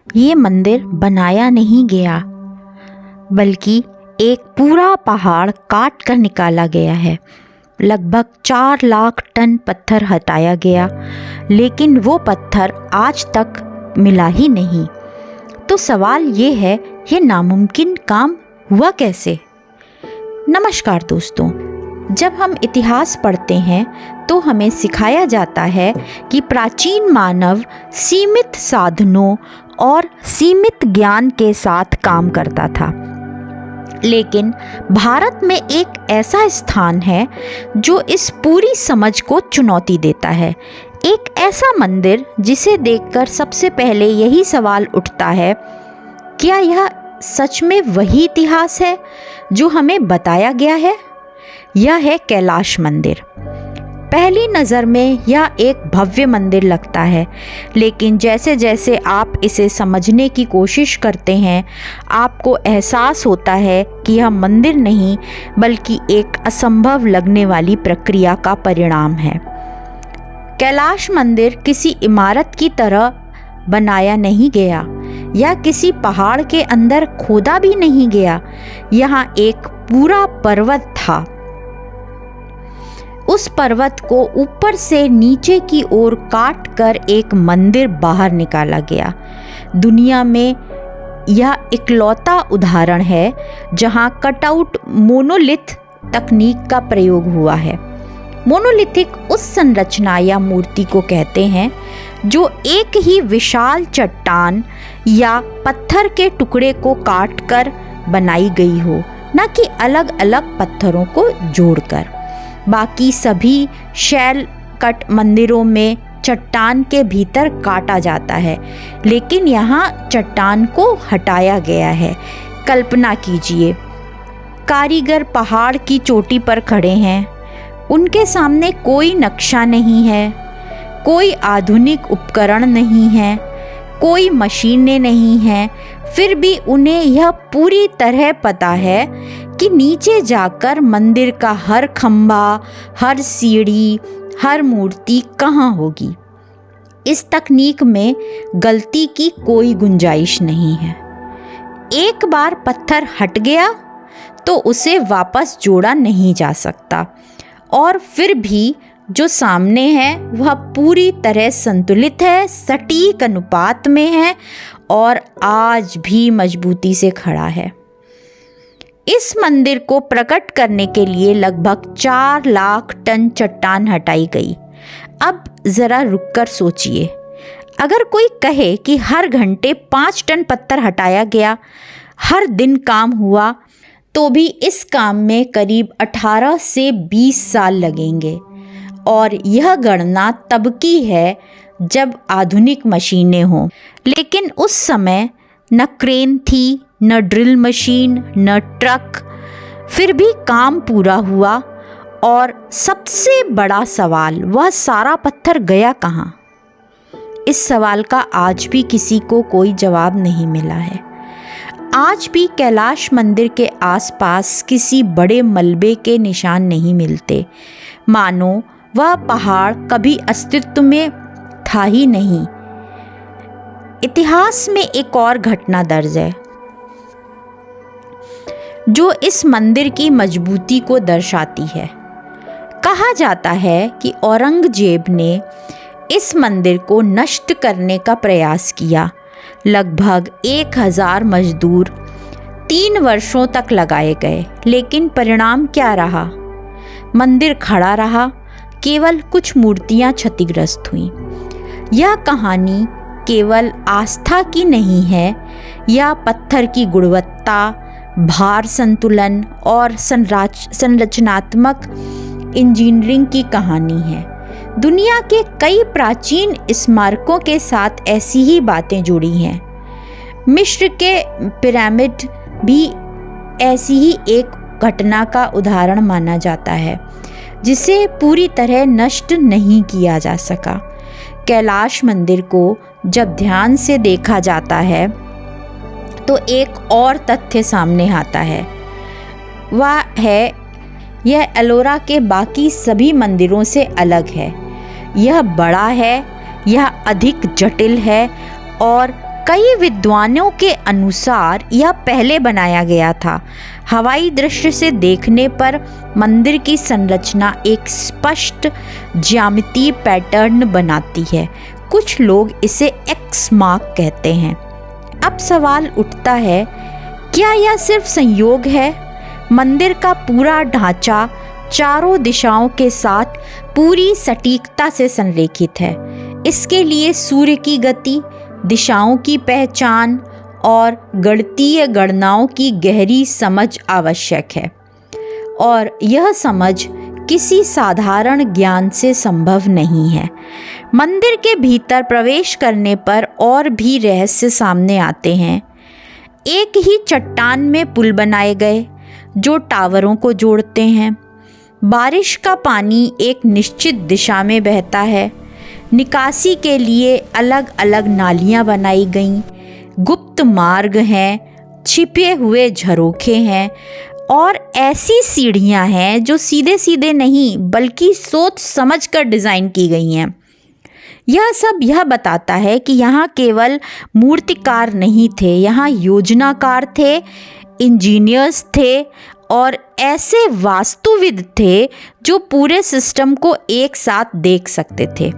ये मंदिर बनाया नहीं गया, बल्कि एक पूरा पहाड़ काट कर निकाला गया है। लगभग 4 लाख टन पत्थर हटाया गया, लेकिन वो पत्थर आज तक मिला ही नहीं। तो सवाल ये है, ये नामुमकिन काम हुआ कैसे? नमस्कार दोस्तों, जब हम इतिहास पढ़ते हैं तो हमें सिखाया जाता है कि प्राचीन मानव सीमित साधनों और सीमित ज्ञान के साथ काम करता था। लेकिन भारत में एक ऐसा स्थान है जो इस पूरी समझ को चुनौती देता है। एक ऐसा मंदिर जिसे देखकर सबसे पहले यही सवाल उठता है, क्या यह सच में वही इतिहास है जो हमें बताया गया है? यह है कैलाश मंदिर। पहली नज़र में यह एक भव्य मंदिर लगता है, लेकिन जैसे जैसे आप इसे समझने की कोशिश करते हैं, आपको एहसास होता है कि यह मंदिर नहीं, बल्कि एक असंभव लगने वाली प्रक्रिया का परिणाम है। कैलाश मंदिर किसी इमारत की तरह बनाया नहीं गया या किसी पहाड़ के अंदर खोदा भी नहीं गया। यहाँ एक पूरा पर्वत था। उस पर्वत को ऊपर से नीचे की ओर काट कर एक मंदिर बाहर निकाला गया। दुनिया में यह इकलौता उदाहरण है जहां कटआउट मोनोलिथ तकनीक का प्रयोग हुआ है। मोनोलिथिक उस संरचना या मूर्ति को कहते हैं जो एक ही विशाल चट्टान या पत्थर के टुकड़े को काटकर बनाई गई हो, न कि अलग अलग पत्थरों को जोड़कर। बाकी सभी शैल कट मंदिरों में चट्टान के भीतर काटा जाता है, लेकिन यहाँ चट्टान को हटाया गया है। कल्पना कीजिए, कारीगर पहाड़ की चोटी पर खड़े हैं। उनके सामने कोई नक्शा नहीं है, कोई आधुनिक उपकरण नहीं है, कोई मशीनें नहीं हैं। फिर भी उन्हें यह पूरी तरह पता है कि नीचे जाकर मंदिर का हर खंभा, हर सीढ़ी, हर मूर्ति कहाँ होगी। इस तकनीक में गलती की कोई गुंजाइश नहीं है। एक बार पत्थर हट गया तो उसे वापस जोड़ा नहीं जा सकता, और फिर भी जो सामने है वह पूरी तरह संतुलित है, सटीक अनुपात में है और आज भी मजबूती से खड़ा है। इस मंदिर को प्रकट करने के लिए लगभग 4 लाख टन चट्टान हटाई गई। अब ज़रा रुककर सोचिए, अगर कोई कहे कि हर घंटे 5 टन पत्थर हटाया गया, हर दिन काम हुआ, तो भी इस काम में करीब 18 से 20 साल लगेंगे। और यह गणना तब की है जब आधुनिक मशीनें हों, लेकिन उस समय न क्रेन थी, न ड्रिल मशीन, न ट्रक। फिर भी काम पूरा हुआ। और सबसे बड़ा सवाल, वह सारा पत्थर गया कहाँ? इस सवाल का आज भी किसी को कोई जवाब नहीं मिला है। आज भी कैलाश मंदिर के आसपास किसी बड़े मलबे के निशान नहीं मिलते, मानो वह पहाड़ कभी अस्तित्व में था ही नहीं। इतिहास में एक और घटना दर्ज है जो इस मंदिर की मजबूती को दर्शाती है। कहा जाता है कि औरंगजेब ने इस मंदिर को नष्ट करने का प्रयास किया। लगभग 1000 मजदूर 3 वर्षों तक लगाए गए, लेकिन परिणाम क्या रहा? मंदिर खड़ा रहा, केवल कुछ मूर्तियां क्षतिग्रस्त हुईं। यह कहानी केवल आस्था की नहीं है, यह पत्थर की गुणवत्ता, भार संतुलन और संरचनात्मक इंजीनियरिंग की कहानी है। दुनिया के कई प्राचीन स्मारकों के साथ ऐसी ही बातें जुड़ी हैं। मिस्र के पिरामिड भी ऐसी ही एक घटना का उदाहरण माना जाता है, जिसे पूरी तरह नष्ट नहीं किया जा सका। कैलाश मंदिर को जब ध्यान से देखा जाता है तो एक और तथ्य सामने आता है। वह है, यह एलोरा के बाकी सभी मंदिरों से अलग है। यह बड़ा है, यह अधिक जटिल है और कई विद्वानों के अनुसार यह पहले बनाया गया था। हवाई दृश्य से देखने पर मंदिर की संरचना एक स्पष्ट ज्यामितीय पैटर्न बनाती है। कुछ लोग इसे एक्स मार्क कहते हैं। अब सवाल उठता है, क्या यह सिर्फ संयोग है? मंदिर का पूरा ढांचा चारों दिशाओं के साथ पूरी सटीकता से संरेखित है। इसके लिए सूर्य की गति, दिशाओं की पहचान और गणितीय गणनाओं की गहरी समझ आवश्यक है, और यह समझ किसी साधारण ज्ञान से संभव नहीं है। मंदिर के भीतर प्रवेश करने पर और भी रहस्य सामने आते हैं। एक ही चट्टान में पुल बनाए गए जो टावरों को जोड़ते हैं। बारिश का पानी एक निश्चित दिशा में बहता है। निकासी के लिए अलग अलग नालियां बनाई गईं। गुप्त मार्ग हैं, छिपे हुए झरोखे हैं और ऐसी सीढ़ियां हैं जो सीधे सीधे नहीं बल्कि सोच समझ कर डिज़ाइन की गई हैं। यह सब यह बताता है कि यहाँ केवल मूर्तिकार नहीं थे, यहाँ योजनाकार थे, इंजीनियर्स थे और ऐसे वास्तुविद थे जो पूरे सिस्टम को एक साथ देख सकते थे।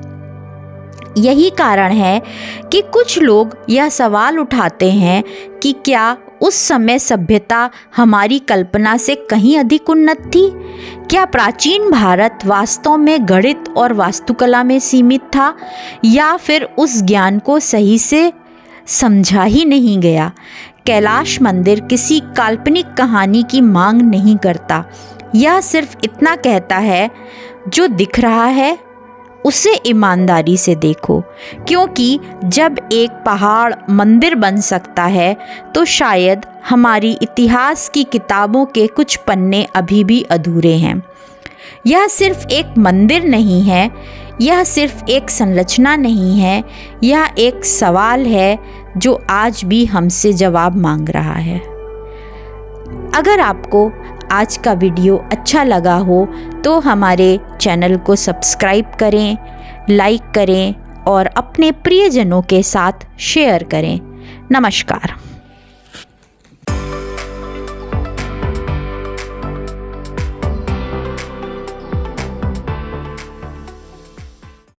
यही कारण है कि कुछ लोग यह सवाल उठाते हैं कि क्या उस समय सभ्यता हमारी कल्पना से कहीं अधिक उन्नत थी? क्या प्राचीन भारत वास्तव में गणित और वास्तुकला में सीमित था, या फिर उस ज्ञान को सही से समझा ही नहीं गया? कैलाश मंदिर किसी काल्पनिक कहानी की मांग नहीं करता। यह सिर्फ इतना कहता है, जो दिख रहा है उसे ईमानदारी से देखो, क्योंकि जब एक पहाड़ मंदिर बन सकता है तो शायद हमारी इतिहास की किताबों के कुछ पन्ने अभी भी अधूरे हैं। यह सिर्फ एक मंदिर नहीं है, यह सिर्फ एक संरचना नहीं है, यह एक सवाल है जो आज भी हमसे जवाब मांग रहा है। अगर आपको आज का वीडियो अच्छा लगा हो तो हमारे चैनल को सब्सक्राइब करें, लाइक करें और अपने प्रियजनों के साथ शेयर करें। नमस्कार।